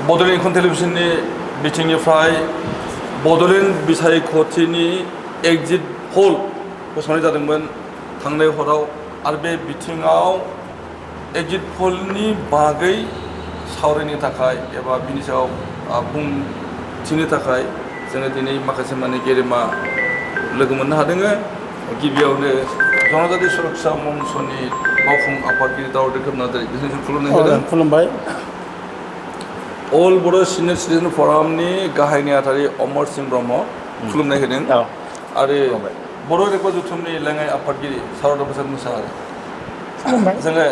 बड'लेण्ड इंखन टेलिभिजननि बिथिंनिफ्राय बड'लेण्ड बिसायख'थिनि exit poll फोसावनाय जादोंमोन थांनाय हराव आरो बे बिथिङाव एग्जिट पोलनि बागै सावरायनो थाखाय एबा बिनि सायाव बुंथिनो थाखाय जोङो दिनै माखासे माने गेदेमा लोगो मोननो हादों गिबियावनो जनजाति सुरक्षा मन्चनि मावफुं आफादगिरि दावरदेब नार्जारि बिथांजों खुलुमनाय होदों खुलुमबाय अल बड' सिनियर सिटिजेन फरामनि गाहाय नेहाथारि अमर सिंह ब्रह्म खुलुमनाय होदों आरो बर' रेकर्ड जथुमनि लेङाइ आफादगिरि सारदा प्रसाद मुसाहारि जोङो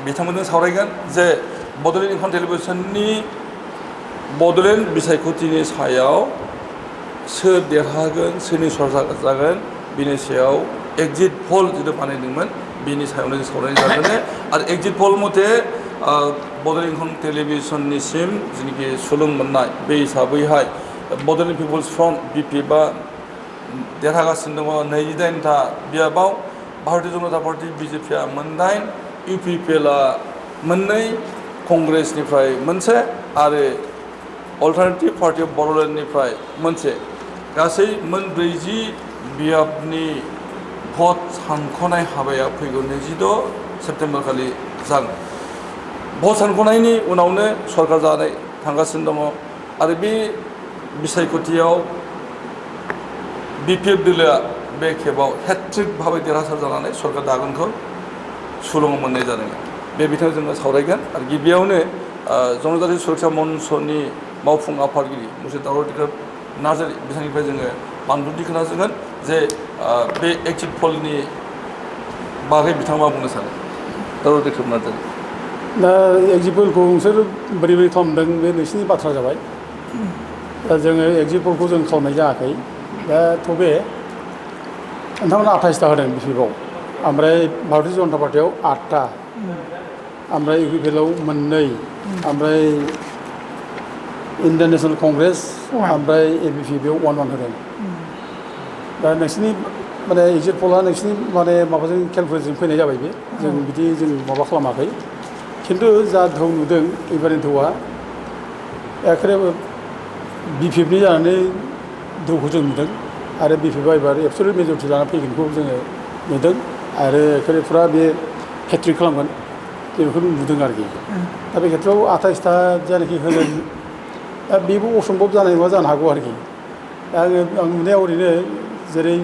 बिथांमोनजों सावरायगोन जे बड'लेण्ड इंखन टेलिभिजननि बड'लेण्ड बिसायख'थिनि सायाव सोर देरहागोन सोरनि सरकार जागोन बिनि सायाव एग्जिट पोल जिथु बानायदोंमोन बिनि सायावनो जों सावरायनाय जागोन आरो एग्जिट पोल मथे बड'लेण्ड इंखन टेलिभिजननिसिम जेनाखि सुलुं मोननाय बे हिसाबैहाय बड'लेण्ड पिपल्स फ्रन्ट BPFआ देरहागासिनो दङ 28था बियाबाव भारतीय जनता पार्टी BJPआ 9 UPPLआ 2 कंग्रेसनिफ्राय मोनसे आरो अल्टारनेटिभ पार्टी अफ बड'लेण्डनिफ्राय मोनसे गासै 40 बियाबनि भट सानख'नाय हाबाया फैगौ 26 सेप्तेम्बर खालि जागोन भट सानख'नायनि उनावनो सरकार जानाय थांगासिनो दङ आरो बे बिसायख'थियाव BPF दोलोआ बे खेबाव हेट्रिक भाबै देरहासार जानानै सरकार दागोनखौ सुलुं मोननाय जादों बे बिथिङाव जोङो सावरायगोन आरो गिबियावनो जनजाति सुरक्षा मन्चनि मावफुं आफादगिरि मुंसे दावरदेब नार्जारि बिथांनिफ्राय जोङो बानबुंथि खोनासंगोन जे बे एग्जिट पोलनि बागै बिथाङा मा बुंनो सानो दावरदेब नार्जारि दा एग्जिट पोलखौ नोंसोर बोरै बोरै खालामदों बे नोंसिनि बाथ्रा जाबाय दा जोङो एग्जिट पोलखौ जों खालामनाय जायाखै दा थबे नोंथांमोना 28टा होदों BPFआव ओमफ्राय भारतीय जनता पार्टीआव 8टा ओमफ्राय UPPLआव 2 ओमफ्राय इन्डियान नेशनेल कंग्रेस ओमफ्राय ABP बेयाव 1 होदों दा नोंसिनि माने एग्जिट पोलआ नोंसिनि माने माबाजों केलकुलेटरजों फैनाय जाबाय बे जों बिदि जों माबा खालामाखै खिन्थु जा धौ नुदों एबारनि धौआ एखेबारे BPFनि जानानै धौखौ जों नुदों आरो BPFआ एबार एबसुलुट मेजरिटि लाना फैगोनखौ जोङो नुदों आरो एखेबारे फुरा बे हेट्रिक खालामगोन बेखौ नुदों आरोखि दा बे खेत्रआव 28टा जायनाखि होदों दा बेबो असम्भब जानाय नङा जानो हागौ आरोखि दा आं नुनायाव ओरैनो जेरै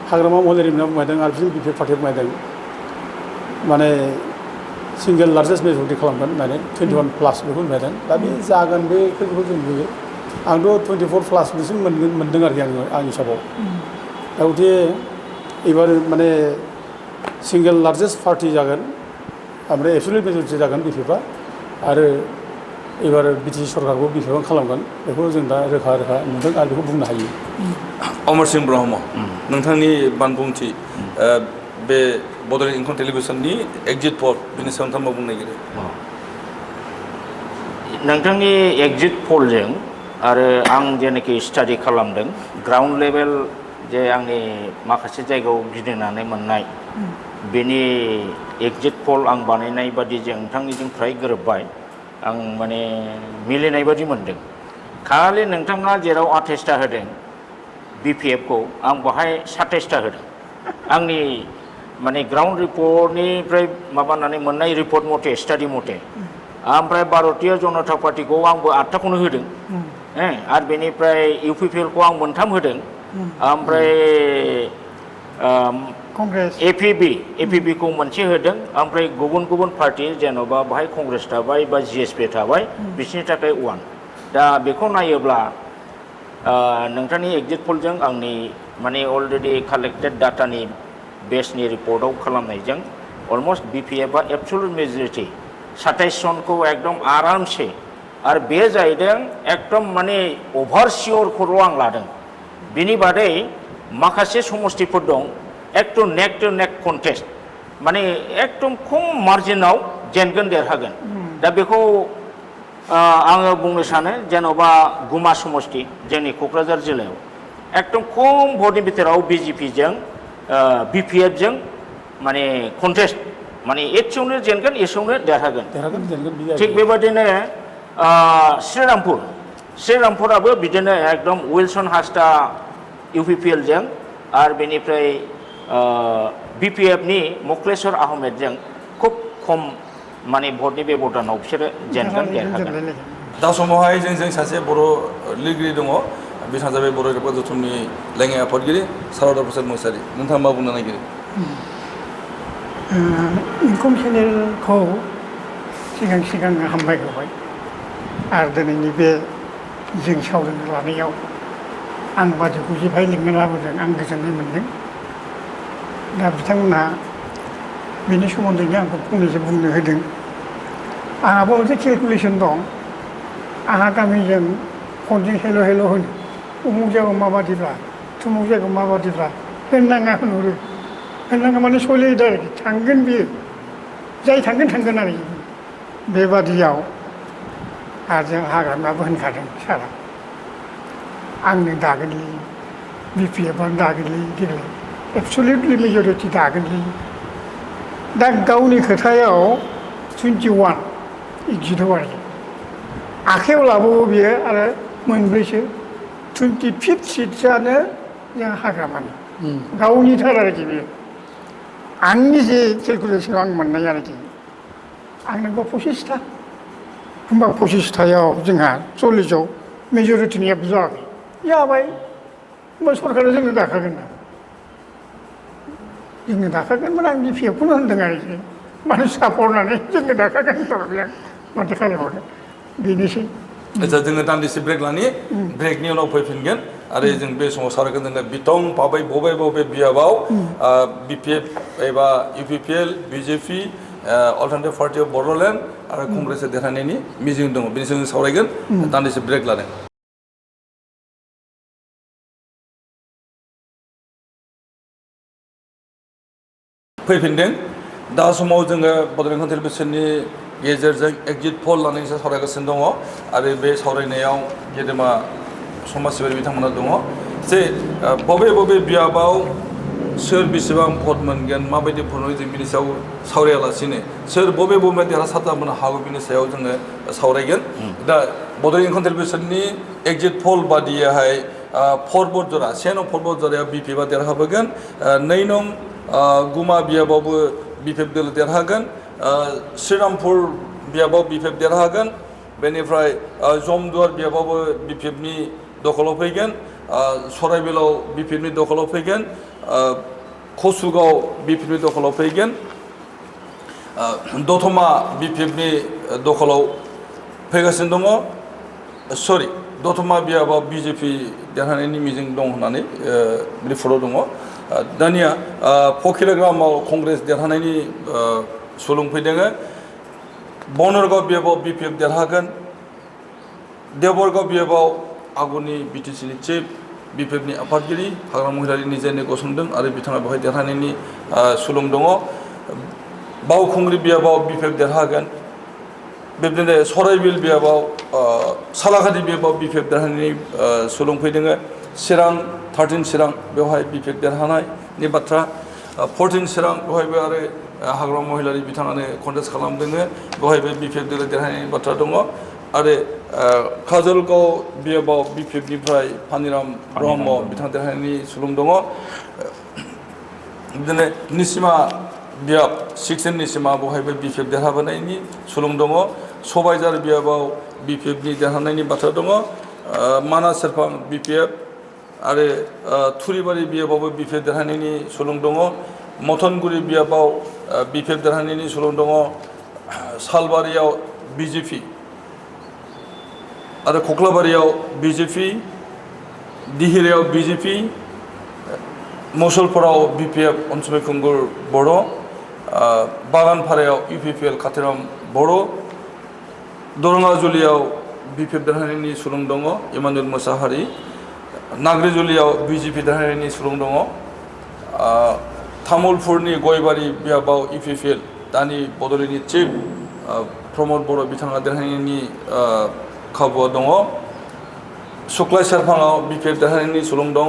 हाग्रामा महिलारि मोनहा बुंबायदों आरो बिदिनो BPF पार्टिया बुंबायदों माने सिंगेल लार्जेस्ट मेजरिटि खालामगोन होननानै 21+ बेखौ बुंबायदों दा बे जागोन बेखौ जों नुयो आंथ' 24+ बिसिम मोनदों आरोखि आंनि हिसाबाव दा गथे एबार माने सिंगेल लार्जेस्ट पार्टि जागोन ओमफ्राय एबसुलुट मेजरिटि जागोन BPFआ आरो एबार BTC सरकारखौ BPFआ खालामगोन बेखौ जों दा रोखा रोखा नुदों आरो बेखौ बुंनो हायो अमर सिंह ब्रह्म नोंथांनि बानबुंथि बे बड'लेण्ड इंखन टेलिभिजननि एग्जिट पोल बिनि सायाव नोंथाङा मा बुंनो नागिरो नोंथांनि एग्जिट पोलजों आरो आं जेनाखि स्टाडि खालामदों ग्राउन्ड लेभेल जे आंनि माखासे जायगायाव गिदिंनानै मोननाय बेनि एग्जिट पोल आं बानायनाय बादि जों नोंथांनिजों फ्राय गोरोबबाय आं माने मिलायनाय बादि मोनदों खालि नोंथाङा जेराव 28टा होदों BPFखौ आं बाहाय 27टा होदों आंनि माने ग्राउन्ड रिपर्टनिफ्राय माबानानै मोननाय रिपर्ट मथे स्टाडि मथे ओमफ्राय भारतीय जनता पार्टीखौ आंबो 8टाखौनो होदों आरो बेनिफ्राय UPPLखौ आं 3 होदों ओमफ्राय APBखौ मोनसे होदों ओमफ्राय गुबुन गुबुन पार्टि जेन'बा बाहाय कंग्रेस थाबाय बा GSP थाबाय बिसोरनि थाखाय 1 दा बेखौ नायोब्ला नोंथांनि एग्जिट पोलजों आंनि माने अलरेडि कालेक्टेड डाटानि बेसनि रिपर्टआव खालामनायजों अलमस्ट BPFआ एबसुलुट मेजरिटि 27 जनखौ एकदम आरामसे आरो बे जाहैदों एकदम माने अभारसियर खौल' आं लादों बिनि बादै माखासे समस्तिफोर दं एकदम नेक टु नेक कन्टेस्ट माने एकदम खम मार्जिनाव जेनगोन देरहागोन दा बेखौ आङो बुंनो सानो जेन'बा गुमा समस्ति जोंनि क'क्राझार जिल्लायाव एकदम खम भटनि बिथोराव BJPजों BPFजों माने कन्टेस्ट माने एसेयावनो जेनगोन एसेयावनो देरहागोन थिग बेबादिनो श्रीरामपुराबो बिदिनो एकदम विल्सन हासदा UPPL जों आरो बेनिफ्राय BPF नि मक्लेश्वर आहमेदजों खुब खम माने भटनि बेब'दानाव बिसोरो जेनगोन देरहागोन दा समावहाय जोंजों सासे बर' लिरगिरि दङ बिथाङा जाबाय बर' रायजो जथुमनि लेङाइ आफादगिरि सारदा प्रसाद मोसाहारि नोंथाङा मा बुंनो नागिरो इंखं चेनेलखौ सिगां हामबाय होबाय आरो दिनैनि बे जों सावरायनो लानायाव आं बादिखौ जेहाय लिंना लाबोदों आं गोजोननाय मोनदों दा बिथांमोनहा बेनि सोमोन्दैनो आंखौ फंनैसो बुंनो होदों आंहाबो मोनसे केलकुलेसन दं आंहा गामिजों फनजों हेल' होनो उमुक जायगायाव माबादिब्ला थुमुक जायगायाव माबादिब्ला होननाङा होनहरो होननाङा माने सलिद आरोखि थांगोन बियो जाय थांगोन आरोखि बेबादियाव आरो जों हाग्रामाबो होनखादों सारा आंनो दागोनलै BPF-आनो दागोनलै देग्लाय एबसलिउटलि मेजरिटि दागोनलै दा गावनि खोथायाव 21 एग्जिटआव आरोखि आखाइयाव लाबावो बियो आरो मोनब्रैसो 25 सिटसआनो जों हाग्रामानि गावनि थार आरोखि बियो आंनि जे केलकुलेसनाव आं मोननाय आरोखि आंनोबो 25था होमबा 25थायाव जोंहा 40आव मेजरिटिनि एबसु जायाखै जाबाय होमबा सरकारा जोंनो दाखागोन ना जोंनो दाखागोन माने आं BPF-खौनो होनदों आरोखि माने सापरनानै जोंनो दाखागोन होनथारबाय आं माथो खालामबावनो बेनोसै आच्छा जोङो दान्दिसे ब्रेक लानि ब्रेकनि उनाव फैफिनगोन आरो जों बे समाव सावरायगोन जोङो बिथं पाबै बबे बियाबाव BPF एबा UPPL BJP alternative party of Bodoland आरो कंग्रेसआ देरहानायनि मिजिं दङ बेनि सायाव जों सावरायगोन दान्दिसे ब्रेक लादों फैफिनदों दा समाव जोङो बड'लेण्ड टेलिभिसननि गेजेरजों एग्जिट पल लानानै सावरायगासिनो दङ आरो बे सावरायनायाव गेदेमा समाज सिबियारि बिथांमोना दङ जे बबे बियाबाव सोर बेसेबां भट मोनगोन माबायदि भट मोनगोन जों बिनि सायाव सावरायालासिनो सोर बबे देरहासार जानो हागौ बिनि सायाव जोङो सावरायगोन दा बड'लेण्ड टेलिभिसननि एग्जिट पल बादियाहाय 4 भट जरा 1 नं 4 भट जरायाव BPF-आ देरहाबोगोन 2 नं गुमा बियाबावबो BPF दोलो देरहागोन श्रीरामपुर बियाबाव BPF देरहागोन बेनिफ्राय जमदुवार बियाबावबो BPF-नि दखलाव फैगोन सराइबिलाव BPF-नि दखलाव फैगोन कसुगाव BPF-नि दखलाव फैगोन दतमा BPF-नि दखलाव फैगासिनो दङ सरि दतमा बियाबाव BJP देरहानायनि मिजिं दं होननानै रिपर्टआव दङ दानिया फकिराग्रामाव कंग्रेस देरहानायनि सुलुं फैदों बनरगाव बियाबाव BPF देरहागोन देवबरगाव बियाबाव आगुनि BTC-नि चिफ BPF-नि आफादगिरि हाग्रामा महिलारि निजेनो गसंदों आरो बिथाङा बेवहाय देरहानायनि सुलुं दङ बावखुंग्रि बियाबाव BPF देरहागोन बेबायदिनो सराइबिल बियाबाव सालाकाटि बियाबाव BPF देरहानायनि सुलुं फैदों चिरां 13 चिरां बेवहाय BPF देरहानायनि बाथ्रा 14 चिरां बेवहायबो आरो हाग्रामा महिलारि बिथाङानो कन्टेस्ट खालामदों बेवहायबो BPF दोलो देरहानायनि बाथ्रा दङ आरो काजलगाव बियाबाव BPF-निफ्राय पानिराम ब्रह्म बिथाङा देरहानायनि सुलुं दङ बिदिनो निसिमा बियाब 16 निसिमा बेवहायबो BPF देरहाबोनायनि सुलुं दङ सबायझार बियाबाव BPF-नि देरहानायनि बाथ्रा दङ मानास सेरफां BPF आरो थुरिबारि बियाबावबो BPF देरहानायनि सुलुं दङ मथनगुरि बियाबाव BPF देरहानायनि सुलुं दङ सालबारियाव BJP आरो कक्लाबारियाव BJP दिहिरायाव BJP मुसलपुराव BPF अनसुमै खुंगुर बर' बागानपारायाव UPPL कातिराम बर' दरङाजुलियाव BPF देरहानायनि सुलुं दङ इमानुएल मोसाहारि नाग्रिजुलियाव BJP देरहानायनि सुलुं दङ तामुलपुरनि गयबारि बियाबाव UPPL दानि बड'लेण्डनि चिफ प्रमद बर' बिथाङा देरहानायनि खाबुआ दङ सुक्लाय सेरफाङाव BPF देरहानायनि सुलुं दङ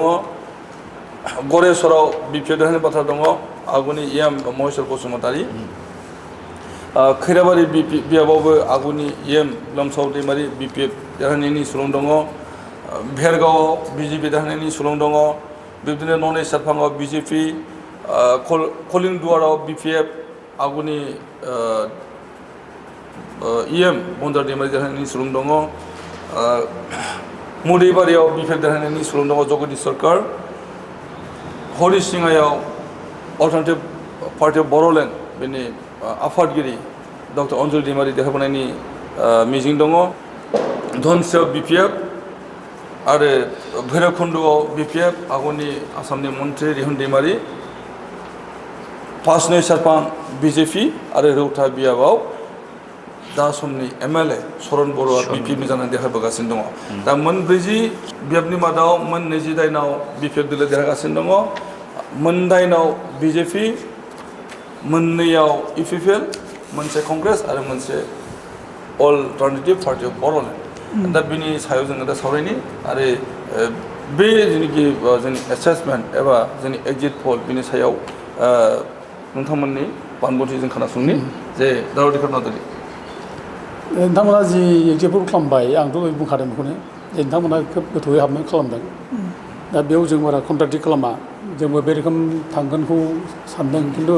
गरेस्वराव BPF देरहानायनि बाथ्रा दङ आगुनि EM महेश्वर बसुमतारी खैराबारि बियाबावबो आगुनि EM लोमसाव दैमारि BPF देरहानायनि सुलुं दङ भेरगावआव BJP देरहानायनि सुलुं दङ बिब्दिनो ननै सारफाङाव BJP कलिंदुवाराव BPF आगुनि EM बन्दार दैमारि देरहानायनि सुलुं दङ मुदैबारियाव BPF देरहानायनि सुलुं दङ जगदीश सरकार हरिसिङायाव अल्टारनेटिभ पार्टी अफ बर'लेण्ड बेनि आफादगिरि डक्टर अन्जलि दैमारि देरहाबोनायनि मिजिं दङ धनसियाव BPF आरो भैरबकुन्द'आव BPF आगुनि आसामनि मन्त्रि रिहुन दैमारि पासनै सारफां BJP आरो रौता बियाबाव दा समनि MLA सरन बर'आ BPF नि जानानै देरहाबोगासिनो दङ दा मोन 40 बियाबनि मादाव मोन 20 दाइनाव BPF दोलो देरहागासिनो दङ मोन दाइनाव BJP मोननैयाव UPPL मोनसे कंग्रेस आरो मोनसे अल्टारनेटिभ पार्टी अफ बर'लेण्ड दा बिनि सायाव जोङो दा सावरायनि आरो बे जेनाखि जोंनि एसेसमेन्ट एबा जोंनि एग्जिट पल बिनि सायाव नोंथांमोननि बानबुंथि जों खोनासंनि जे दावदिकर नार्जारि नोंथांमोना जि एग्जिट पल खालामबाय आंथ' बुंखादों बेखौनो जे नोंथांमोना खोब गोथौयै हाबनो खालामदों दा बेयाव जों बारा कन्ट्राडिक्ट खालामा जोंबो बे रोखोम थांगोनखौ सानदों खिन्थु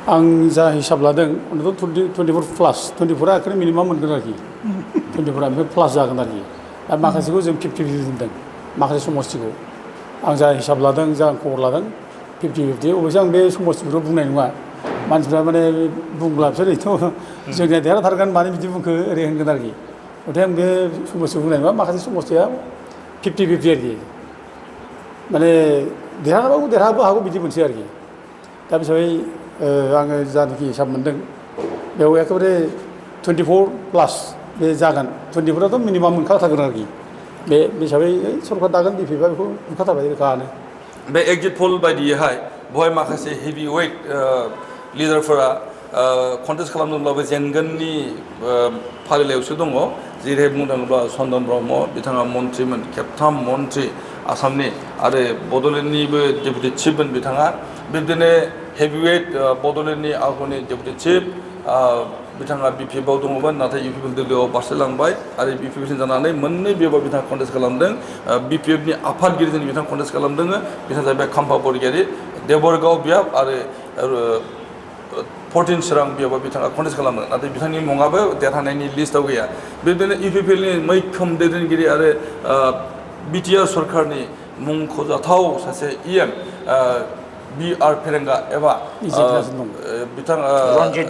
आं जा हिसाब लादों उनावथ' 24+24 आखिरि मिनिमाम मोनगोन आरोखि 24 ओमफ्राय प्लास जागोन आरोखि दा माखासेखौ जों 50-50 दोनदों माखासे समस्थिखौ आं जा हिसाब लादों जा खबर लादों 50-50 अबयसे आं बे समस्थिखौथ' बुंनाय नङा मानसिफ्रा माने बुंब्ला बिसोरथ' जोंनिया देरहाथारगोन मानो बिदि बुंखो ओरै होनगोन आरोखि नाथाय आं बे समस्थिखौ बुंनाय नङा माखासे समस्थिया 50-50 आरोखि माने देरहाबाबो देरहाबो हागौ बिदि मोनसै आरोखि दा बे हिसाबै आङो जानाखि हिसाब मोनदों बेयाव एखेबारे 24+ बे जागोन 24आथ' मिनिमाम मोनखाथारगोन आरोखि बे हिसाबै सरकार दागोन BPF बेखौ मोनखाथारबाय रोखानो बे एग्जिट पल बायदियैहाय बहाय माखासे हेभि वेट लिडारफोरा कन्टेस्ट खालामदोंब्लाबो जेनगोननि फारिलाइयावसो दङ जेरै बुंनो थाङोब्ला चन्दन ब्रह्म बिथाङा मन्त्रिमोन खेबथाम मन्त्रि आसामनि आरो बड'लेण्डनिबो डेपुटि चिफमोन बिथाङा बिब्दिनो हेभिवेट बड'लेण्डनि आगुनि डेपुटि चिफ बिथाङा BPF आव दङमोन नाथाय UPPL दोलोआव बारस्लायलांबाय आरो BPF जानानै मोननै बियाबाव बिथाङा कन्टेस्ट खालामदों BPF नि आफादगिरिजों बिथाङा कन्टेस्ट खालामदों बिथाङा जाहैबाय खाम्फा बरगयारि देबरगाव बियाब आरो 14 चिरां बियाबाव बिथाङा कन्टेस्ट खालामदों नाथाय बिथांनि मुङाबो देरहानायनि लिस्टआव गैया बिदिनो UPPL नि मैखोम दैदेनगिरि आरो BTR सरकारनि मुंख'जाथाव सासे EM BR फेरेंगा एबा बिथाङा रन्जित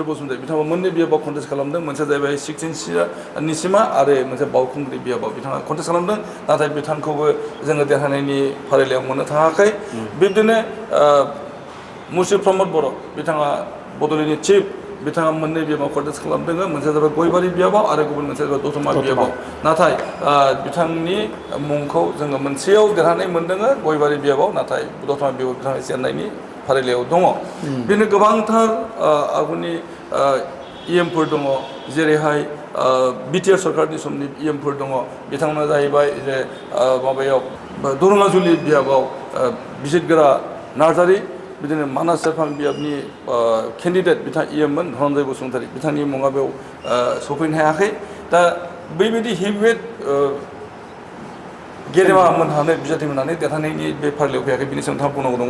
बसुमतारी बिथाङा मोननै बियाबाव कन्टेस्ट खालामदों मोनसे जाहैबाय 16 निसिमा आरो मोनसे बावखुंग्रि बियाबाव बिथाङा कन्टेस्ट खालामदों नाथाय बिथांखौबो जोङो देरहानायनि फारिलाइयाव मोननो थाङाखै बिब्दिनो मुर्शिद प्रमद बर' बिथाङा बड'लेण्डनि चिफ बिथाङा मोननै बियाबाव कन्टेस्ट खालामदों मोनसे जाबाय गयबारि बियाबाव आरो गुबुन मोनसे जाबाय दतमा बियाबाव नाथाय बिथांनि मुंखौ जोङो मोनसेयाव देरहानाय मोनदों गयबारि बियाबाव नाथाय दतमा बियाबाव बिथाङा जेननायनि फारिलाइयाव दङ बिदिनो गोबांथार आगुनि EMफोर दङ जेरैहाय BTR सरकारनि समनि EMफोर दङ बिथांमोना जाहैबाय जे माबायाव दरङाजुलि बियाबाव बिजितगोरा नार्जारि बिदिनो मानास सेरफां बियाबनि केन्डिडेट बिथाङा EMमोन धनन्जय बसुमतारी बिथांनि मुङा बेयाव सफैनो हायाखै दा बैबायदि हेभिवेट गेदेमा मोनहानो बिजाथि मोनहानो देरहानायनि बे फारिलाइयाव फैयाखै बिनि सायाव नोंथाङा बुंनांगौ दङ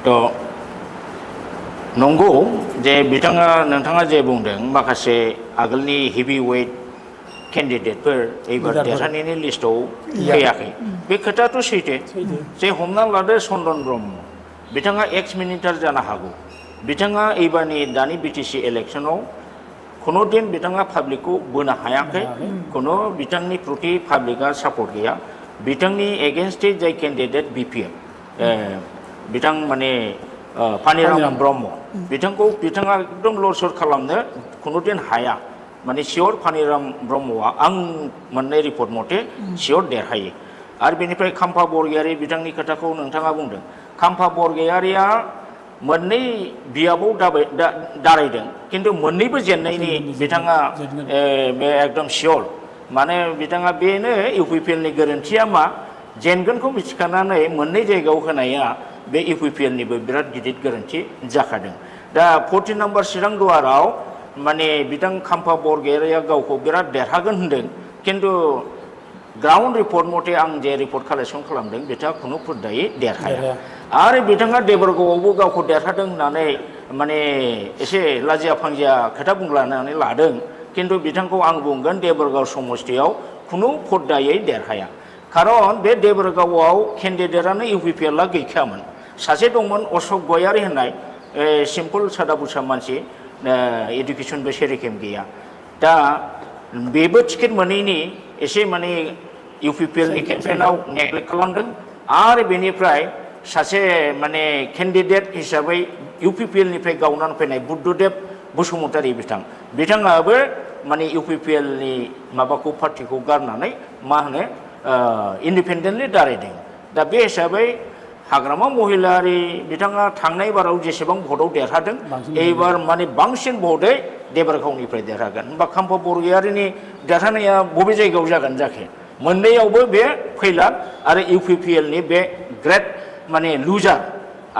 थ' नंगौ जे नोंथाङा जे बुंदों माखासे आगोलनि हेभि वेट केन्डिडेटफोर एबार देरहानायनि लिस्टआव फैयाखै बे खोथायाथ' सैथो जे हमना लादो चन्दन ब्रह्म बिथाङा एक्स मिनिस्टार जानो हागौ बिथाङा एबारनि दानि BTC इलेक्सनाव खुनु दिन बिथाङा पाब्लिकखौ बोनो हायाखै खुनु बिथांनि प्रति पाब्लिकआ सापर्ट गैया बिथांनि एगेन्स्टै जाय केन्डिडेट BPF बिथां माने पानिराम ब्रह्म बिथाङा एकदम लरसर खालामनो खुनु दिन हाया माने सियर पानिराम ब्रह्मआ आं मोननाय रिपर्ट मथे सियर देरहायो आरो बेनिफ्राय खाम्फा बरगयारि बिथांनि खोथाखौ नोंथाङा बुंदों खाम्फा बरगयारिया मोननै बियाबाव दारायदों खिन्थु मोननैबो जेननायनि बिथाङा बे एकदम सियर माने बिथाङा बेनो UPPL नि गोरोन्थिया मा जेनगोनखौ मिथिखानानै मोननै जायगायाव होनाया बे UPPL निबो बिराद गिदिर गोरोन्थि जाखादों दा 14 नम्बर चिरां दुवाराव माने बिथां खाम्फा बरगयारिया गावखौ बिराद देरहागोन होनदों खिन्थु ग्राउन्ड रिपर्ट मथे आं जे रिपर्ट कालेक्सन खालामदों बिथाङा खुनु फुरदायै देरहाया आरो बिथाङा देबरगावआवबो गावखौ देरहादों होननानै माने एसे लाजिया फांजिया खोथा बुंलानानै लादों खिन्थु बिथांखौ आं बुंगोन देबरगाव समस्तियाव खुनु फुरदायै देरहाया खारन बे देबरगावआव केन्डिडेटआनो इउपिपिएलआ गैखायामोन सासे दंमोन अशोक गयारि होननाय सिम्पल सादा बुसा मानसि एडुकेसनबो सेरिकेम गैया दा बेबो टिकेट मोनैनि एसे माने इउपिपिएलनि केम्पेइनाव नेग्लेक्ट खालामदों आरो बेनिफ्राय सासे माने केन्डिडेट हिसाबै इउपिपिएलनिफ्राय गावनानै फैनाय बुद्धदेब बसुमतारी बिथाङाबो माने इउपिपिएलनि माबाखौ पार्टिखौ गारनानै मा होनो इन्डिपेन्डेन्टलि दारायदों दा बे हिसाबै हाग्रामा महिलारि बिथाङा थांनाय बाराव जेसेबां भटआव देरहादों एबार माने बांसिन भटै देबरगावनिफ्राय देरहागोन होमबा खाम्फा बरगयारिनि देरहानाया बबे जायगायाव जागोन जाखो मोननैयावबो बे फैलार आरो इउपिपिएलनि बे ग्रेट माने लुजार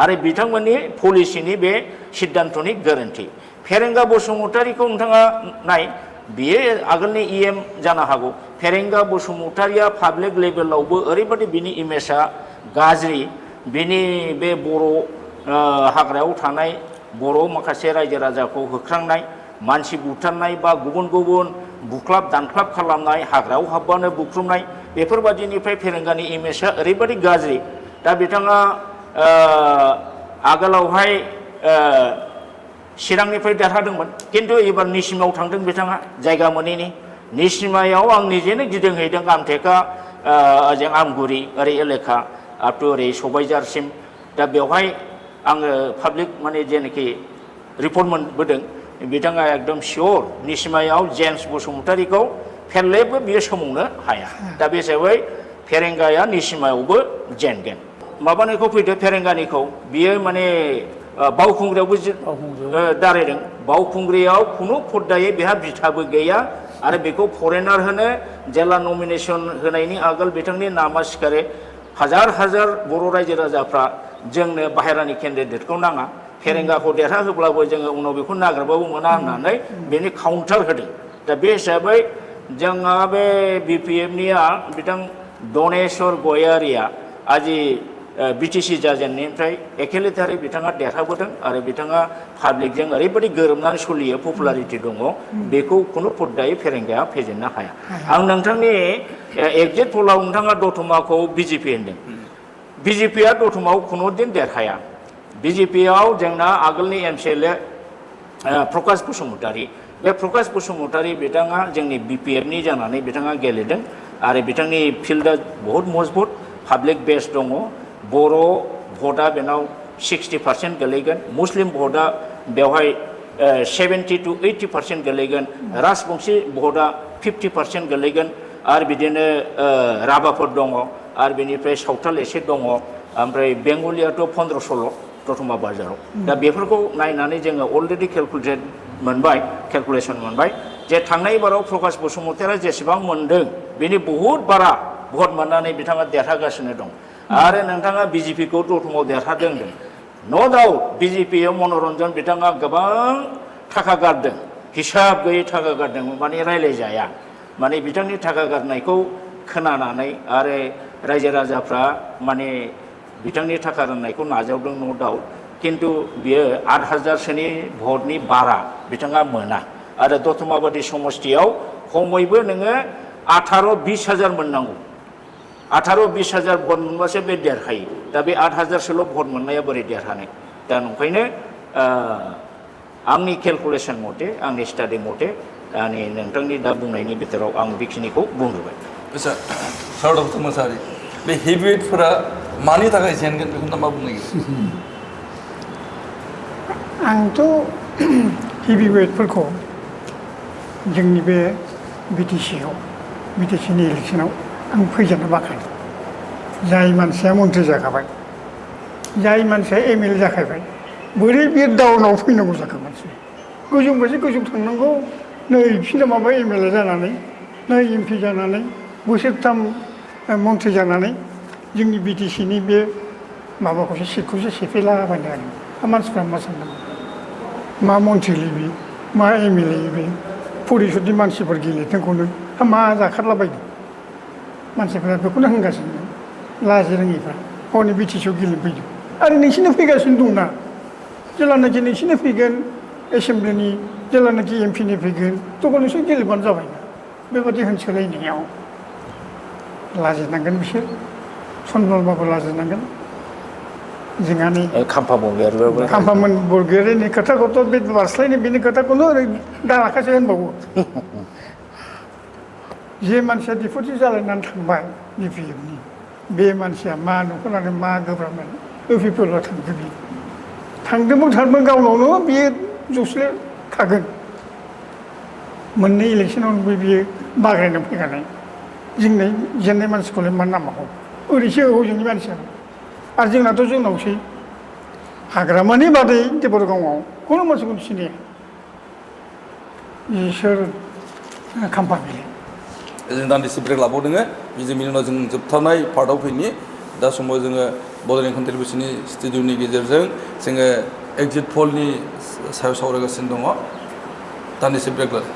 आरो बिथांमोननि पलिसिनि बे सिद्धान्तनि गोरोन्थि फेरेंगा बसुमतारीखौ नोंथाङा नाय बियो आगोलनि इएम जानो हागौ फेरेंगा बसुमतारीया पाब्लिक लेभेलावबो ओरैबायदि बिनि इमेजआ गाज्रि बिनि बे बर' हाग्रायाव थानाय बर' माखासे रायजो राजाखौ होख्रांनाय मानसि बुथारनाय बा गुबुन गुबुन बुख्लाब दानख्लाब खालामनाय हाग्रायाव हाबबानो बुख्रुमनाय बेफोरबादिनिफ्राय फेरेंगानि इमेजआ ओरैबायदि गाज्रि दा बिथाङा आगोलावहाय चिरांनिफ्राय देरहादोंमोन खिन्थु एबार निसिमाव थांदों बिथाङा जायगा मोनैनि निसिमायाव आं निजेनो गिदिंहैदों आमटेका ओजों आमगुरि ओरै एलेखा आप टु ओरै सबायझारसिम दा बेवहाय आङो पाब्लिक माने जेनाखि रिपर्ट मोनबोदों बिथाङा एकदम सियर निसिमायाव जेम्स बसुमतारीखौ फेरलेबो बियो सोमावनो हाया दा बे हिसाबै फेरेंगाया निसिमायावबो जेनगोन माबानायखौ फैदो फेरेंगानिखौ बियो माने बावखुंग्रियावबो दारायदों बावखुंग्रियाव खुनु फुरदायै बेहा बिथाबो गैया आरो बेखौ फरेनार होनो जेला नमिनेसन होनायनि आगोल बिथांनि नामा सिखारो हाजार हाजार बर' रायजो राजाफ्रा जोंनो बाहेरानि केन्डिडेटखौ नाङा फेरेंगाखौ देरहा होब्लाबो जोङो उनाव बेखौ नागिरबाबो मोना होननानै बेनि काउन्टार होदों दा बे हिसाबै जोंहा बे बिपिएफनिया बिथां दनेश्वर गयारिया आजि बिटिसि जाजेननिफ्राय एखेलेथारै बिथाङा देरहाबोदों आरो बिथाङा पाब्लिकजों ओरैबायदि गोरोबनानै सोलियो पपुलारिटि दङ बेखौ खुनु फुरदायै फेरेंगाया फेजेननो हाया आं नोंथांनि एगजेक्ट पलाव नोंथाङा दतमाखौ बिजेपि होनदों बिजेपिया दतमायाव खुनु दिन देरहाया बिजेपियाव जोंना आगोलनि एमसिएलए प्रकाश बसुमतारी बे प्रकाश बसुमतारी बिथाङा जोंनि बिपिएफनि जानानै बिथाङा गेलेदों आरो बिथांनि फिल्डआ बहुद मजबुत पाब्लिक बेस दङ बर' भटआ बेनाव 60% गोलैगोन मुस्लिम भटआ बेवहाय 70 to 80% गोलैगोन राजबंशी भटआ 50% गोलैगोन आरो बिदिनो राभाफोर दङ आरो बेनिफ्राय सावथाल एसे दङ ओमफ्राय बेंगलियाथ' 15-16 दतमा बाजाराव दा बेफोरखौ नायनानै जोङो अलरेडि केलकुलेसन मोनबाय जे थांनाय बाराव प्रकाश बसुमतारीया जेसेबां मोनदों बेनि बहुद बारा भट मोननानै बिथाङा देरहागासिनो दं आरो नोंथाङा बिजेपिखौ दतमायाव देरहादों होनदों नो डाउट बिजेपियाव मनरन्जन बिथाङा गोबां थाखा गारदों हिसाब गैयै थाखा गारदों माने रायलायजाया माने बिथांनि थाखा गारनायखौ खोनानानै आरो रायजो राजाफ्रा माने बिथांनि थाखा राननायखौ नाजावदों नो डाउट खिन्थु बियो 8,000सोनि भटनि बारा बिथाङा मोना आरो दतमा बादि समस्तियाव खमैबो नोङो 18-20 हाजार मोननांगौ 18-20 हाजार भट मोनबासो बे देरहायो दा बे 8,000सोल' भट मोननाया बोरै देरहानो दा ओंखायनो आंनि केलकुलेसन मथे आंनि स्टाडि मथे आंनि नोंथांनि दा बुंनायनि बिथोराव आं बेखिनिखौ बुंहोबाय आच्छा सारदार मोसाहारि बे हेभिवेटफोरा मानि थाखाय जेनगोन बेखौ मा बुंनो आंथ' हेभिवेटफोरखौ जोंनि बे बिटिसिनि इलेक्सनाव आं फैजानो बाखायो जाय मानसिया मन्थ्रि जाखाबाय जाय मानसिया एमएलए जाखाबाय बोरै बे डाउनाव फैनांगौ जाखो मानसि गोजौनिफ्रायसो गोजौ थांनांगौ नै बिसोरना माबा एमएलए जानानै नै एमपि जानानै बोसोरथाम मन्थ्रि जानानै जोंनि बिटिसिनि बे माबाखौसो सिटखौसो सेफायलाबायनो आरो मानसिफ्रा मा सानदों मा मन्थ्रि बे मा एमएलए बे परिषदनि मानसिफोर गेलेथोंखौनो मा जाखारलाबायदों मानसिफ्रा बेखौनो होनगासिनो लाजि रोङिफ्रा हनै बिटिसिआव गेलेनो फैदों आरो नोंसिनो फैगासिनो दंना जेब्लानाखि नोंसिनो फैगोन एसेमब्लिनि जेब्लानाखि एमपिनि फैगोन थेवबो नोंसोर गेलेबानो जाबाय बेबादि होनसोलायनायाव लाजिनांगोन बिसोर सनमानबाबो लाजिनांगोन जोंहा नै खाम्फा बरगयारिबाबो खाम्फामोन बरगयारिनि खोथाखौथ' बे बारस्लायनाय बेनि खोथाखौनो ओरै दालाखासो होनबावो जे मानसिया डिपुटि जालायनानै थांबाय बिपिएफनि बे मानसिया मा नुखोनानै मा गोब्राबमोन इउपिपिएलआव थांखो बियो थांदोंमोन गावनावनो बियो जौस्लाय थागोन मोननै इलेक्सनावनो बियो बाग्रायनो फैखानाय जोंनि जेननाय मानसिखौलाय मा नामाखौ ओरैसो हजोंनि मानसिया आरो जोंनावसै हाग्रामानि बादै देबरगावआव खुनु मानसिखौनो सिनाया इसोर खाम्फा बिलाइ जों दान्दिसे ब्रेक लाबावदों बिनि उनाव जों जोबथारनाय पार्टआव फैनि दा समाव जोङो बड'लेण्ड इंखं टेलिभिजननि स्टुडिअनि गेजेरजों जोङो एक्जिट पलनि सायाव सावरायगासिनो दङ दान्दिसे ब्रेक लादों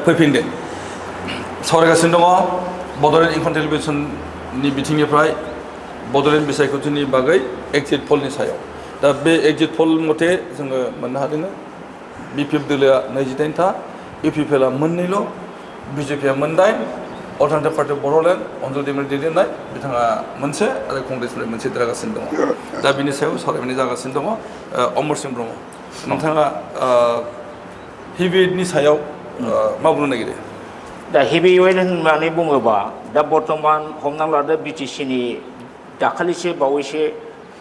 फैफिनदो सावरायगासिनो दङ बड'लेण्ड इंखं टेलिभिजननि बिथिंनिफ्राय बड'लेण्ड बिसायख'थिनि बागै एक्जिट पलनि सायाव दा बे एक्जिट पल मथे जोङो मोननो हादों बिपिएफ दोलोआ 29था इउपिपिएलआ मोननैल' बिजेपिआ मोनदाइन अल्टारनेटिभ पार्टि अफ बड'लेण्ड अनजल दैमारिनि दैदेननाय बिथाङा मोनसे आरो कंग्रेसनिफ्राय मोनसे देरहागासिनो दङ दा बिनि सायाव सावरायनाय जागासिनो दङ अमर सिंह ब्रह्म नोंथाङा हेभिवेटनि सायाव मा बुंनो नागिरो दा हेभिवेट होननानै बुङोबा दा बर्तमान हमना लादो बिटिसिनि दाखालिसो बावैसो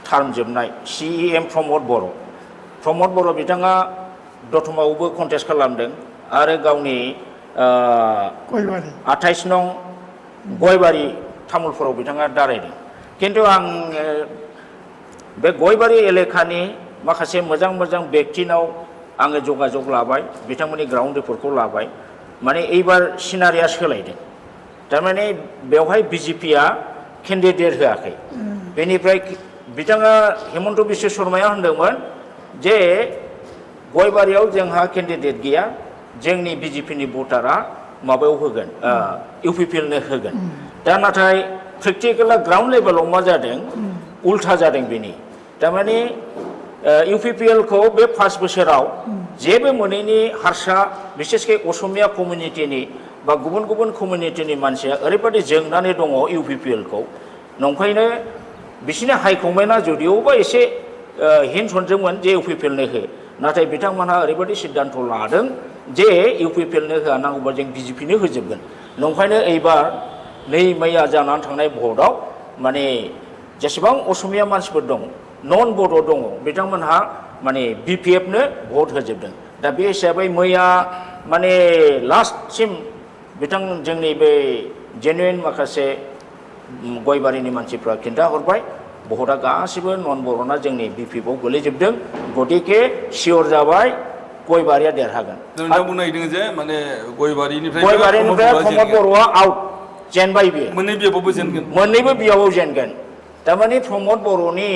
टार्म जोबनाय सिएम प्रमद बर' बिथाङा दतमायावबो कन्टेस्ट खालामदों आरो गावनि 28 नं गयबारि तामुलपुराव बिथाङा दारायदों खिन्थु आं बे गयबारि एलेकानि माखासे मोजां बेक्तिनाव आङो जगाजग लाबाय बिथांमोननि ग्राउन्ड रिपर्टखौ लाबाय माने एबार सिनारिया सोलायदों थारमाने बेवहाय बिजेपिआ केन्डिडेट होआखै बेनिफ्राय बिथाङा हेमन्त बिश्व शर्माया होनदोंमोन जे गयबारियाव जोंहा केन्डिडेट गैया जोंनि बिजेपिनि भटारा माबायाव होगोन इउपिपिएलनो होगोन दा नाथाय प्रेक्टिकेला ग्राउन्ड लेभेलाव मा जादों उल्था जादों बेनि थारमाने इउपिपिएलखौ बे 5 बोसोराव जेबो मोनैनि हारसा बिसेसके असमिया कमिउनिटिनि बा गुबुन कमिउनिटिनि मानसिया ओरैबायदि जोंनानै दङ इउपिपिएलखौ नंखायनो बिसिनि हाइकमान्डआ जुदिअबा एसे हिन्ट हरदोंमोन जे इउपिपिएलनो हो नाथाय बिथांमोनहा ओरैबायदि सिद्धान्त लादों जे इउपिपिएलनो होआ नांगौबा जों बिजेपिनो होजोबगोन नंखायनो एबार नै मैया जानानै थांनाय भटआव माने जेसेबां असमिया मानसिफोर दं नन बड' दङ बिथांमोनहा माने बिपिएफनो भट होजोबदों दा बे हिसाबै मैया माने लास्टसिम जोंनि बे जेनुइन माखासे गयबारिनि मानसिफ्रा खिन्थाहरबाय भटआ गासिबो नन बर'ना जोंनि बिपिएफआव गोलैजोबदों गतिके सियर जाबाय गयबारिया देरहागोन नोंथाङा बुंनो नागिरदों जे माने गयबारिनिफ्राय प्रमद बर'आ आउट जेनबाय बियो मोननैबो बियाबाव जेनगोन थारमाने प्रमद बर'नि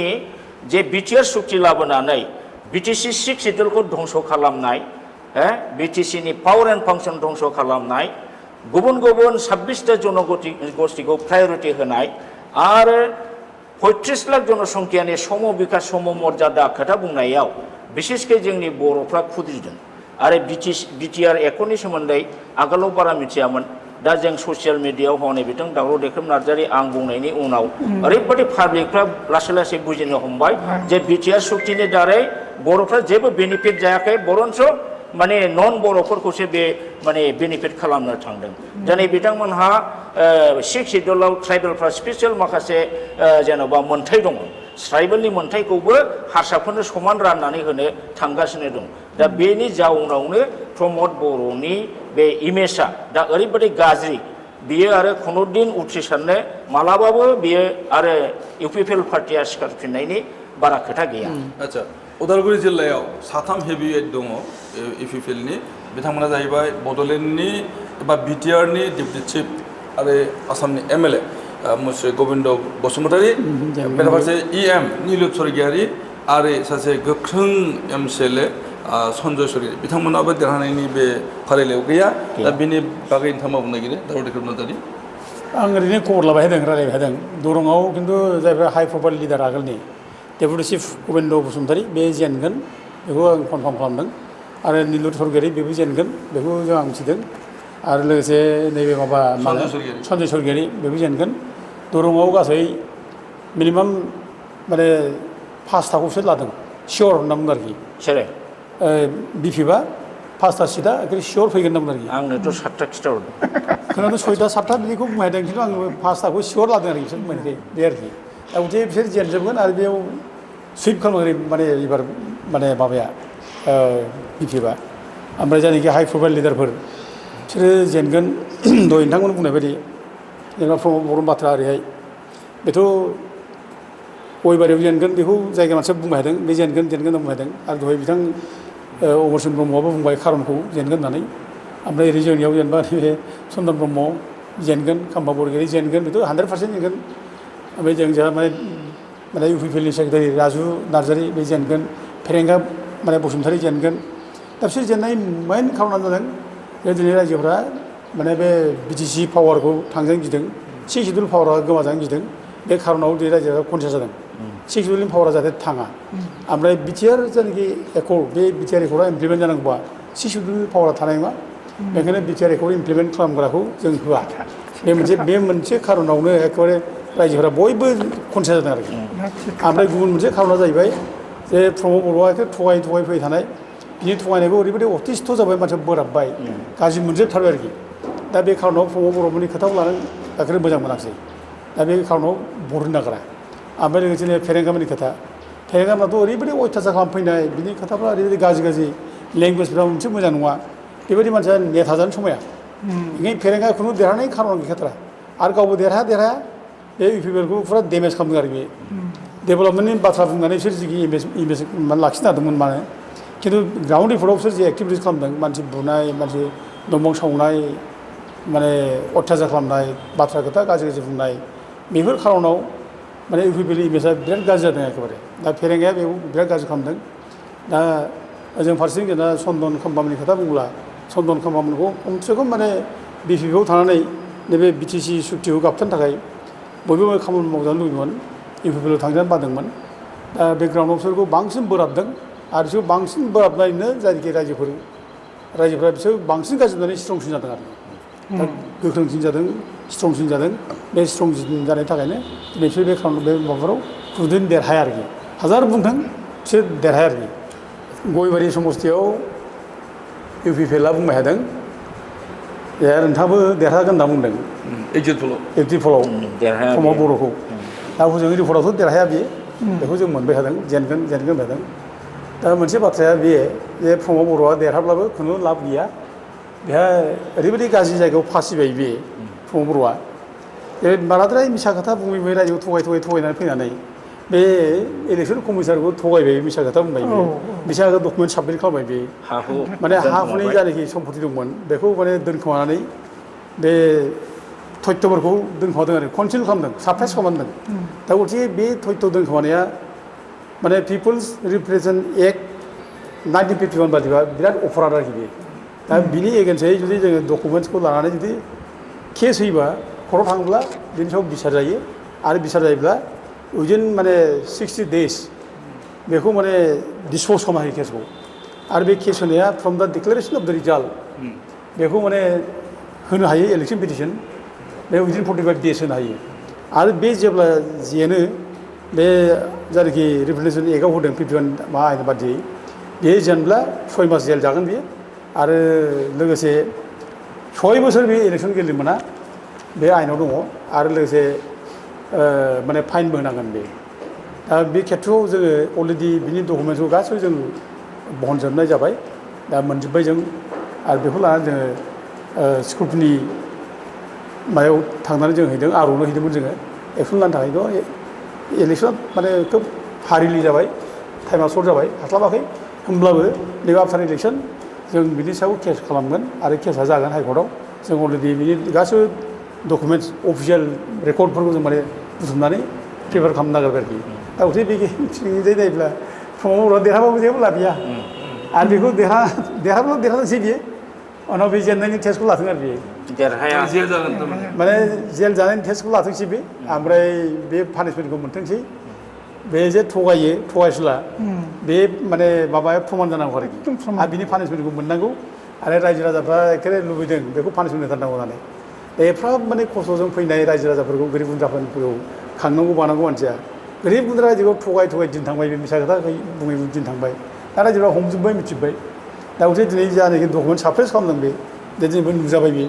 जे बिटिआर सुक्ति लाबोनानै बिटिसि 6 सिडुलखौ धंस खालामनाय बिटिसिनि पावार एन्ड फांसन धंस खालामनाय गुबुन 26टा जनगोष्ठीखौ प्रायरिटि होनाय आरो 35 लाख जनसंख्यानि सम बिकास सम मर्यादा खोथा बुंनायाव बिसेसके जोंनि बर'फ्रा खुद्रिदों आरो बिटिआर एकर्डनि सोमोन्दै आगोलाव बारा मिथियामोन दा जों ससियेल मिडियायाव हनै बिथां दावराव देख्रेम नार्जारि आं बुंनायनि उनाव ओरैबायदि पाब्लिकफ्रा लासै बुजिनो हमबाय जे बिटिआर सुक्तिनि दारै बर'फ्रा जेबो बेनिफिट जायाखै बरन्स माने नन बर'फोरखौसो बे माने बेनिफिट खालामनो थांदों दिनै बिथांमोनहा 6 सिडुलाव ट्राइबेलफ्रा स्पेसियेल माखासे जेन'बा मोन्थाय दङ ट्राइबेलनि मोन्थायखौबो हारसाफोरनो समान राननानै होनो थांगासिनो दं दा बेनि जाउनावनो प्रमद बर'नि बे इमेजआ दा ओरैबायदि गाज्रि बियो आरो खुनुदिन उथ्रिसारनो मालाबाबो बियो आरो इउपिपिएल पार्टिया सिखारफिननायनि बारा खोथा गैया आच्छा उदालगुरि जिल्लायाव 3 हेभिवेट दङ इउपिपिएलनि बिथांमोना जाहैबाय बड'लेण्डनि एबा बिटिआरनि डिप्टी चिफ आरो आसामनि एमएलए मुस्रि गबिन्द बसुमतारी बेराफारसे EM निलुत स्वर्गियारि आरो सासे गोख्रों MCLA सन्जय स्वर्गियारि बिथांमोनाबो देरहानायनि बे फारिलाइयाव गैया दा बेनि बागै नोंथाङा मा बुंनो नागिरो दावरदेकर नार्जारि आं ओरैनो खबर लाबाय थादों रायलायबाय थादों दरंआव खिन्थु जायफ्रा हाइ प्रफाइल लिडार आगोलनि डेपुटि चिफ गबिन्द बसुमतारी बे जेनगोन बेखौ आं कनफार्म खालामदों आरो निलुत स्वर्गियारि बेबो जेनगोन बेखौ जों आं मिथिदों आरो लोगोसे नैबे माबा सन्जय स्वर्गियारि बेबो जेनगोन दरंआव गासै मिनिमाम माने 5 थाखौसो लादों सियर होनना बुङो आरोखि सोरो बिपिबा 5टा सिटआ एखेबारे सियर फैगोन होनना बुङो आरोखि आंनोथ' 7टा खिथाहरदों खोनादों 6टा 7टा बिदिखौ बुंहायदों खिन्थु आं 5टाखौ सियर लादों आरोखि बिसोर मोनाखै बे आरोखि दा गथे बिसोर जेनजोबगोन आरो बेयाव सुइप खालामगोन माने एबार माने माबाया बिपिबा ओमफ्राय जायनाखि हाइ प्रफाइल लिडारफोर बिसोरो जेनगोन दहाय नोंथांमोन बुंनाय बायदि जेनेबा प्रमद बर' बाथ्रा ओरैहाय बेथ' गयबारियाव जेनगोन बेखौ जायगा मानसिया बुंबाय थादों बे जेनगोन होनना बुंबाय थादों आरो दहाय बिथां अमरसिं ब्रह्मआबो बुंबाय खारनखौ जेनगोन होननानै ओमफ्राय ओरै जोंनियाव जेनेबा नैबे चन्दन ब्रह्म जेनगोन खाम्फा बरगयारि जेनगोन बेथ' 100% जेनगोन ओमफ्राय जों जोंहा माने UPPLनि सेक्रेटारि राजु नार्जारि बे जेनगोन फेरेंगा माने बसुमतारी जेनगोन दा बिसोर जेननाय मेइन खारनानो जादों जे दिनै रायजोफ्रा माने बे BTC पावारखौ थांजानो गिदों 6 सिडुल पावारा गोमाजानो गिदों बे खारनाव दिनै रायजोआ कनसियास जादों 6 सिडुलनि पावारा जाहाथे थाङा ओमफ्राय बिटिआर जायनाखि एकर्ड बे बिटिआर एकर्डआ इमप्लिमेन्ट जानांगौबा 6 सिडुल पावारा थानाय नङा बेखायनो बिटिआर एकर्ड इमप्लिमेन्ट खालामग्राखौ जों होआ बे मोनसे खारनावनो एखेबारे रायजोफोरा बयबो कनसियास जादों आरोखि ओमफ्राय गुबुन मोनसे खारना जाहैबाय जे प्रमद बर'आ एखे थगाय फैबाय थानाय बिनि थगायनायखौ ओरैबायदि अतिस्थ' जाबाय मानसिया बोराबबाय गाज्रि मोनजोबथारबाय आरोखि दा बे खारनाव प्रमद बर'मोननि खोथाखौ लानानै गाखिर मोजां मोनाखिसै दा बे खारनाव भट होनो नागिरा ओमफ्राय लोगोसे फेरेंगामोननि खोथा फेरेंगामोनाथ' ओरैबायदि अयथासार खालामफैनाय बिनि खोथाफ्रा ओरैबायदि गाज्रि लेंगुवेजफ्रा मोनसे मोजां नङा बेबायदि मानसिया नेता जानो समाया ओंखायनो फेरेंगा खुनु देरहानाय खारन गैखाथारा आरो गावबो देरहाया बे UPPLखौ फुरा डेमेज खालामदों आरो बे डेभेलपमेन्टनि बाथ्रा बुंनानै बिसोर जिखि इमेज माने लाखिनो हादोंमोन माने खिन्थु ग्राउन्ड रिपर्टआव बिसोर जे एक्टिभिटिस खालामदों मानसि बुनाय मानसि दंफां सावनाय माने अयथासार खालामनाय बाथ्रा खोथा गाज्रि बुंनाय बेफोर खारनाव माने UPPLनि इमेजआ बिराद गाज्रि जादों एखेबारे दा फेरेंगाया बेयाव बिराद गाज्रि खालामदों दा जों फारसेथिं जेनेबा चन्दन खाम्फामोननि खोथा बुङोब्ला चन्दन खाम्फामोनखौ खमसे खम माने बिपिपिआव थानानै नैबे BTC सुक्तिखौ गाबथानो थाखाय बयबो खामानि मावजानो लुबैयोमोन UPPLआव थांजानो बादोंमोन दा बे ग्राउन्डआव बिसोरखौ बांसिन बोराबदों आरो बिसोर बांसिन बोराबनायनो जायनाखि रायजोफोरा बिसोर बांसिन गाज्रिनानै स्ट्रंसिन जादों आरो दा गोख्रोंसिन जादों स्ट्रंसिन जादों बे स्ट्रंसिन जानायनि थाखायनो दिनै बिसोर बे माबाफोराव खुदिन देरहाया आरोखि हाजार बुंथों बिसोर देरहाया आरोखि गयबारि समस्तियाव UPPLआ बुंबाय थादों ए नोंथाङाबो देरहागोन होनना बुंदों एक्जिट पलाव प्रमद बर'खौ दा हजों रिपर्टआवथ' देरहाया बेखौ जों मोनबाय थादों जेनगोन होनबाय थादों दा मोनसे बाथ्राया बे जे प्रमद बर'आ देरहाब्लाबो खुनु लाब गैया बेहा ओरैबायदि गाज्रि जायगायाव फासिबाय बे प्रमद बर'आ बाराद्राय मिसा खोथा बुंबाय रायजोआव थगायनानै फैनानै बे इलेक्सन कमिसनारखौ थगायबाय मिसा खोथा बुंबाय मिसा डकुमेन्ट साबमिट खालामबाय बे माने हा-हुनि जायनाखि सम्पति दंमोन बेखौ माने दोनखोमानानै बे तथ्यफोरखौ दोनखोमादों आरो कनसिल खालामदों साप्राइज खालामदों दा गथिखे बे तथ्य दोनखोमानाया माने पिपुल्स रिप्रेजेन्ट एक्ट 1951 बादिबा बिराद अफराद आरोखि बे दा बिनि एगेन्स्टै जुदि जोङो डकुमेन्ट्सखौ लानानै जुदि केस होयोबा खर्टआव थाङोब्ला बिनि सायाव बिसार जायो आरो बिसार जायोब्ला उइदिन माने 60 days बेखौ माने डिसप'ज खालामनो हायो केसखौ आरो बे केस होनाया फ्रम दा डिक्लारेसन अफ द रिजाल्ट बेखौ माने होनो हायो इलेक्सन पिटिसन बे उइदिन 45 days होनो हायो आरो बे जेब्ला जेनो बे जायनाखि रिप्रेजेन्टेसन एक्टआव होदों 51 मा आयेन बादियै बे जेनब्ला 6 मास जेल जागोन बियो आरो लोगोसे 6 बोसोर बे इलेक्सन गेलेनो मोना बे आयेनाव दङ आरो लोगोसे माने फाइनबो होनांगोन बे दा बे खेथ्रआव जोङो अलरेडि बिनि डकुमेन्टसखौ गासैबो जों बहनजोबनाय जाबाय दा मोनजोब्बाय जों आरो बेखौ लानानै जोङो स्क्रुटिनि मायाव थांनानै जों हैदों आर'नो हैदोंमोन जोङो एक्सन लानो थाखायथ' इलेक्सना माने खोब हारिलि जाबाय टाइमा सर्ट जाबाय हास्लाबाखै होमब्लाबो नैबे आफ्टार इलेक्सन जों बिनि सायाव केस खालामगोन आरो केसा जागोन हाइकर्टआव जों अलरेडि बिनि गासैबो डकुमेन्टस अफिसियेल रेकर्डफोरखौ जों माने बुथुमनानै प्रिपेयार खालामनो नागिरबाय आरोखि दा गथिखे बे थिंजाय नायोब्ला फुङाव देरहाबाबो जेबो लाब गैया आरो बेखौ देरहाबाबो देरहानोसै बियो उनाव बे जेननायनि टेस्टखौ लाथों आरो बियो देरहाया जेल जागोन थारमाने माने जेल जानायनि टेस्टखौ लाथोंसै बे ओमफ्राय बे पानिशमेन्टखौ मोनथोंसै बे जे थगायो थगायसुला बे माने माबाया प्रमान जानांगौ आरोखि आरो बिनि पानिशमेन्टखौ मोननांगौ आरो रायजो राजाफ्रा एखेबारे लुबैदों बेखौ पानिशमेन्ट होथारनांगौ होननानै दा एफा माने खस्थ'जों फैनाय रायजो राजाफोरखौ गोरिब गुन्द्राफोरखौ खांनांगौ बानांगौ मानसिया गोरिब गुन्द्रा रायजोखौ थगाय दिन थांबाय बे मिसा खोथा बुङै दिन थांबाय दा रायजोफ्रा हमजोब्बाय मिथिबाय दा गथे दिनै जानाखि डकुमेन्ट साप्रेस खालामदों बे दिनैबो नुजाबाय बे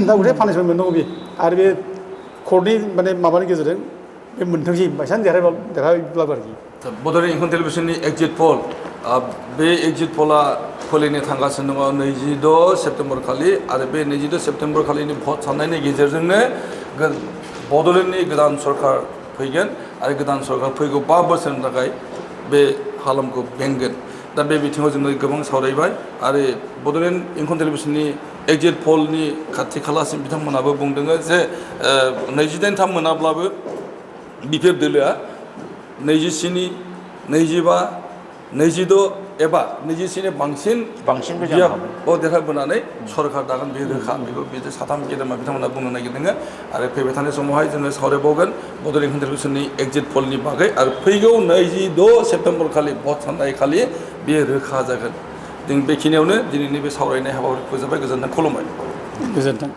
दा गथे पानिशमेन्ट मोननांगौ बे आरो बे कर्टनि माने माबानि गेजेरजों बे मोनथोंसै बायसान्स देरहायोब्लाबो आरोखि बड'लेण्ड इंखं टेलिभिजननि एक्जिट पल बे एक्जिट पला खुलिनो थांगासिनो दङ 22 सेप्तेम्बर खालि आरो बे 22 सेप्तेम्बर खालिनि भट साननायनि गेजेरजोंनो बड'लेण्डनि गोदान सरकार फैगोन आरो गोदान सरकार फैगौ 5 बोसोरनि थाखाय बे हालामखौ बेंगोन दा बे बिथिङाव जोङो गोबां सावरायबाय आरो बड'लेण्ड इंखं टेलिभिजननि एक्जिट पलनि खाथि खालासिम बिथांमोनाबो बुंदों जे 28 मोनाब्लाबो बिपिएफ दोलोआ 27, 25, 26 एबा 27 बांसिन बियाबाव देरहाबोनानै सरकार दागोन बे रोखा बेखौ बिदि साथाम गेदेमा बिथांमोना बुंनो नागिरदों आरो फैबाय थानाय समावहाय जोङो सावरायबावगोन बड'लेण्ड इंखं टेलिभिजननि एक्जिट पलनि बागै आरो फैगौ 22 सेप्तेम्बर खालि भट साननाय खालि बेयो रोखा जागोन जों बेखिनियावनो दिनैनि बे सावरायनाय हाबाफारिखौ फोजोबबाय गोजोन्थों खुलुमबाय गोजोन्थों